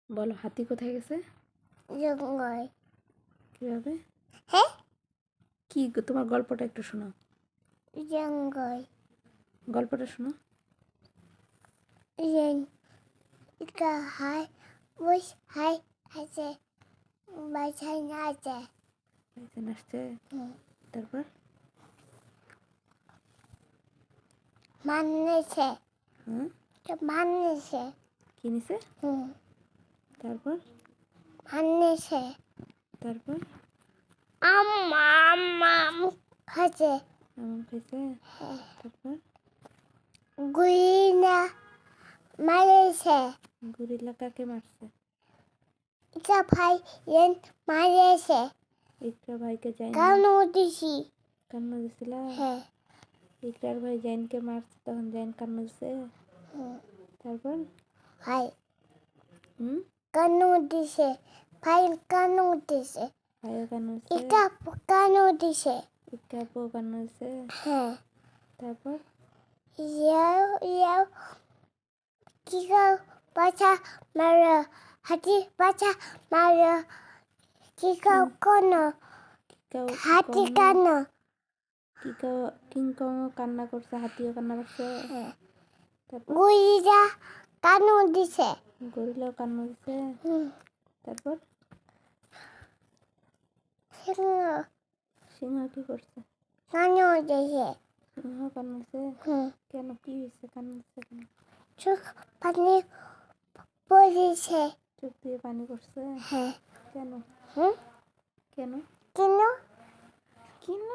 বলো, হাতি কোথায় গেছে? জঙ্গল। কিভাবে? হ্যাঁ, কি তোমার গল্পটা একটু শোনো। জঙ্গল। গল্পটা শোনো। এটা হাই বস হাই আছে বাসায় না আছে। বাইসন আসছে। তারপর মানেছে হ্যাঁ, মানেছে কি নিছে? তারপর মানেছে তারপর আম খাচ্ছে। আম খাইছে। তারপর গুইনা মারেছে। গরিলা কাকে মারছে? এটা ভাই মারেছে। ইকরা ভাইকে জাইন কেন দিছি? কান্না দিছিলা? হ্যাঁ। ইকরার ভাই জাইনকে মারছে, তখন জাইন কান্না দিছে। তারপর ভাই হুম, কেন দিছে? ভাই কেন দিছে? ভাইও কান্না দিছে। এটা কেন দিছে? ইকরা বউ কান্না দিছে। হ্যাঁ। তারপর ইয়াও কি বাচ্চা মারো, হাতি বাচ্চা মারো। কি কোন হাতি কেন? কিং কং কান্না করছে, হাতিও কান্না করছে। তারপর গুইরা কেন দিছে? গরিলাও কান্না দিছে। তারপর সিংহ কি করছে? কেন দিছে? সিংহ কান্না দিছে। কেন, কি হয়েছে? কান্না দিছে কেন? চোখ পানি পড়েছে। চোখ দিয়ে পানি পড়ছে। হ্যাঁ। কেন? কেন? কেন? কেন?